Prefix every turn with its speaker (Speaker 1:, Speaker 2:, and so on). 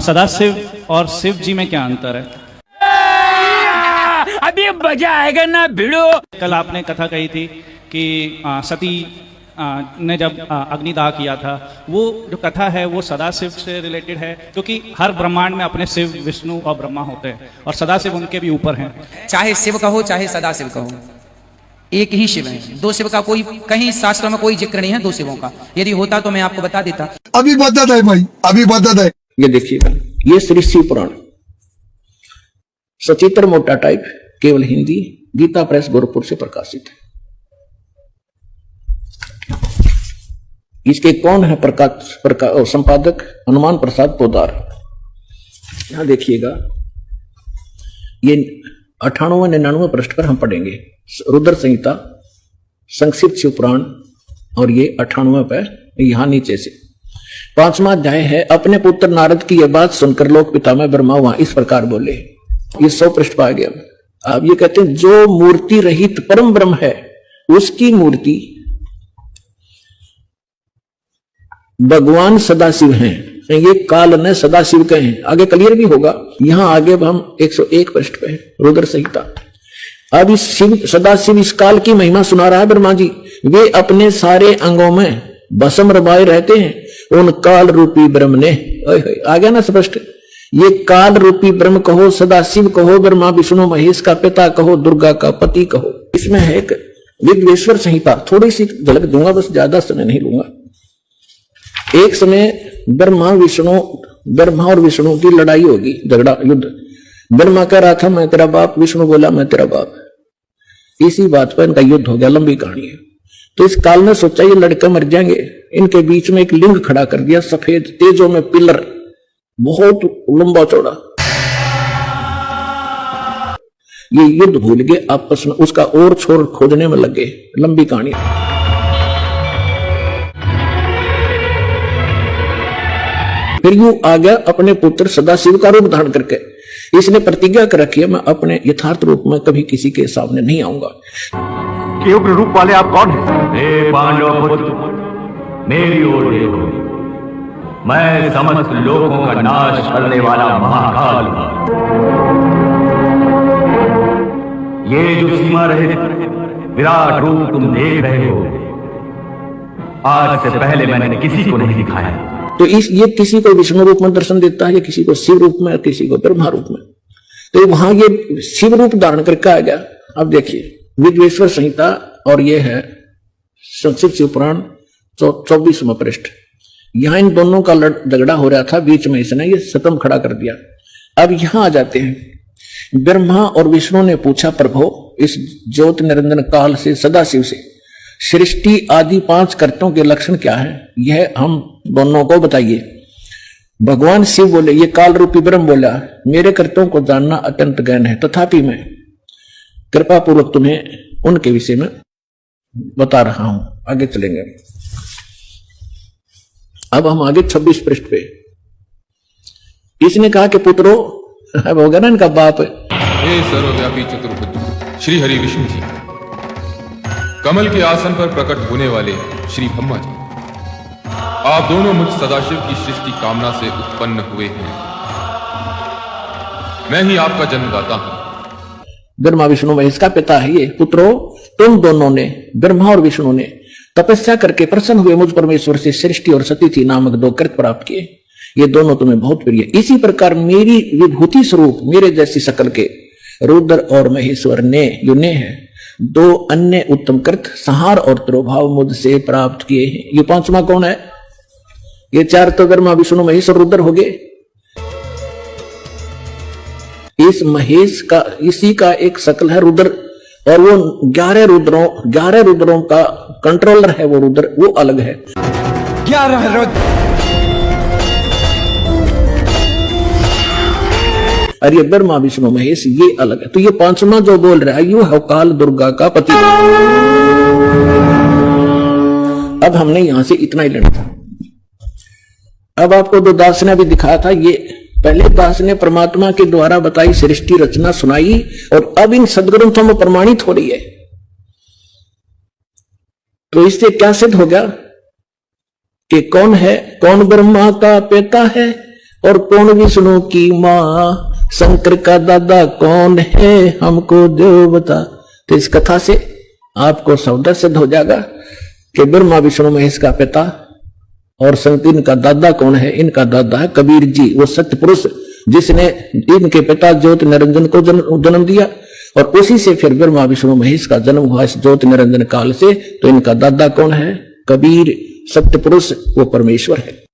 Speaker 1: सदाशिव और शिव जी में क्या अंतर है?
Speaker 2: अभी मजा आएगा ना भिड़ो।
Speaker 1: कल आपने कथा कही थी कि सती ने जब अग्निदाह किया था, वो जो कथा है वो सदाशिव से रिलेटेड है, क्योंकि हर ब्रह्मांड में अपने शिव, विष्णु और ब्रह्मा होते हैं और सदाशिव उनके भी ऊपर हैं।
Speaker 3: चाहे शिव कहो चाहे सदाशिव कहो, एक ही शिव है। दो शिव का कोई कहीं शास्त्रों में कोई जिक्र नहीं है दो शिवों का। यदि होता तो मैं आपको बता देता।
Speaker 4: अभी बता है भाई, अभी बता है।
Speaker 5: ये देखिएगा, ये श्री शिव पुराण सचित्र मोटा टाइप, केवल हिंदी, गीता प्रेस गोरखपुर से प्रकाशित है। इसके कौन है संपादक? हनुमान प्रसाद पोदार। यहां देखिएगा, ये 98-99 पृष्ठ पर हम पढ़ेंगे रुद्र संहिता, संक्षिप्त शिव पुराण, और ये 98 पर यहां नीचे से 5वां अध्याय है। अपने पुत्र नारद की यह बात सुनकर लोक पिता में ब्रह्मा वहां इस प्रकार बोले। ये 100 पृष्ठ पर आ गया। अब ये कहते हैं जो मूर्ति रहित परम ब्रह्म है उसकी मूर्ति भगवान सदाशिव हैं। ये काल ने सदाशिव के हैं। आगे क्लियर भी होगा। यहां आगे हम 101 पृष्ठ पे रुद्र संहिता। अब इस शिव सदाशिव इस काल की महिमा सुना रहा है ब्रह्मा जी। वे अपने सारे अंगों में भस्म रमाए रहते हैं। उन काल रूपी ब्रह्म ने, आ गया ना स्पष्ट। ये काल रूपी ब्रह्म कहो, सदाशिव कहो, ब्रह्मा विष्णु महेश का पिता कहो, दुर्गा का पति कहो। इसमें है एक विद्वेश्वर संहिता, थोड़ी सी झलक दूंगा, बस ज्यादा समय नहीं लूंगा। एक समय ब्रह्मा और विष्णु की लड़ाई होगी, झगड़ा, युद्ध। ब्रह्मा कह रहा था मैं तेरा बाप, विष्णु बोला मैं तेरा बाप। इसी बात पर इनका युद्ध हो गया, लंबी कहानी है। तो इस काल ने सोचा ये लड़के मर जाएंगे, इनके बीच में एक लिंग खड़ा कर दिया, सफेद तेजों में पिलर, बहुत लंबा चौड़ा। ये युद्ध भूल गए आपस में, उसका और छोर खोजने में लगे, लंबी कहानी। फिर यूं आ गया अपने पुत्र सदाशिव का रूप धारण करके। इसने प्रतिज्ञा कर रखी है मैं अपने यथार्थ रूप में कभी किसी के सामने नहीं आऊंगा।
Speaker 6: कि उग्र रूप वाले आप कौन हैं? हे पांडव पुत्र, मेरी ओर देखो, मैं समस्त लोगों का नाश करने वाला महाकाल हूं। ये जो सीमा रहित विराट रूप तुम देख रहे हो, आज से पहले मैंने किसी को नहीं दिखाया।
Speaker 5: तो ये किसी को विष्णु रूप में दर्शन देता है, किसी को शिव रूप में, किसी को ब्रह्मा रूप में। तो वहां ये शिव रूप धारण करके आ गया। अब देखिए विद्वेश्वर संहिता, और ये है संक्षिप्त शिव पुराण 24वां पृष्ठ। यहां इन दोनों का झगड़ा हो रहा था, बीच में इसने ये सतम खड़ा कर दिया। अब यहां आ जाते हैं। ब्रह्मा और विष्णु ने पूछा प्रभु इस ज्योत निरंजन काल से, सदाशिव से, सृष्टि आदि 5 कर्तों के लक्षण क्या है, यह हम दोनों को बताइए। भगवान शिव बोले, ये काल रूपी ब्रह्म बोला, मेरे कर्तों को जानना अत्यंत गहन है, तथापि मैं कृपा पूर्वक तुम्हें उनके विषय में बता रहा हूं। आगे चलेंगे। अब हम आगे 26 पृष्ठ पे। इसने कहा कि पुत्रो, अब होगा ना इनका बाप।
Speaker 7: हे सर्वव्यापी चतुर्भुज श्री हरि विष्णु जी, कमल के आसन पर प्रकट होने वाले श्री ब्रह्मा जी, आप दोनों मुझ सदाशिव की सृष्टि कामना से उत्पन्न हुए हैं। मैं ही आपका जन्मदाता हूं।
Speaker 5: ब्रह्मा विष्णु महेश का पिता है ये। पुत्रो, तुम दोनों ने, ब्रह्मा और विष्णु ने तपस्या करके प्रसन्न हुए मुझ परमेश्वर से सृष्टि और सतिथि नामक 2 कृत प्राप्त किए। ये दोनों तुम्हें बहुत प्रिय। इसी प्रकार मेरी विभूति स्वरूप मेरे जैसी शकल के रुद्र और महेश्वर ने, जो ने है, 2 अन्य उत्तम कृत संहार और तिरोभाव मुझसे प्राप्त किए हैं। ये 5वां कौन है? ये 4 तो ब्रह्मा विष्णु महेश और रुद्र हो गए। इस महेश का, इसी का एक शकल है रुद्र, और वो 11 रुद्रों का कंट्रोलर है वो रुद्र, वो अलग है।
Speaker 3: 11 रुद्र।
Speaker 5: और ये ब्रह्मा विष्णु महेश ये अलग है। तो ये 5वां जो बोल रहा है यू है काल दुर्गा का पति। अब हमने यहां से इतना ही लेना था। अब आपको दो दास ने भी दिखाया था। ये पहले दास ने परमात्मा के द्वारा बताई सृष्टि रचना सुनाई, और अब इन सदग्रंथों में प्रमाणित हो रही है। तो इससे क्या सिद्ध हो गया कि कौन है, कौन ब्रह्मा का पिता है और कौन विष्णु की माँ, शंकर का दादा कौन है, हमको जो बता। तो इस कथा से आपको सौदा सिद्ध हो जाएगा कि ब्रह्मा विष्णु महेश का पिता और शंकर, इनका दादा कौन है। इनका दादा है कबीर जी, वो सत्य पुरुष जिसने इनके पिता ज्योति निरंजन को जन्म दिया, और उसी से फिर ब्रह्मा विष्णु महेश का जन्म हुआ इस ज्योति निरंजन काल से। तो इनका दादा कौन है? कबीर, सत्य पुरुष, वो परमेश्वर है।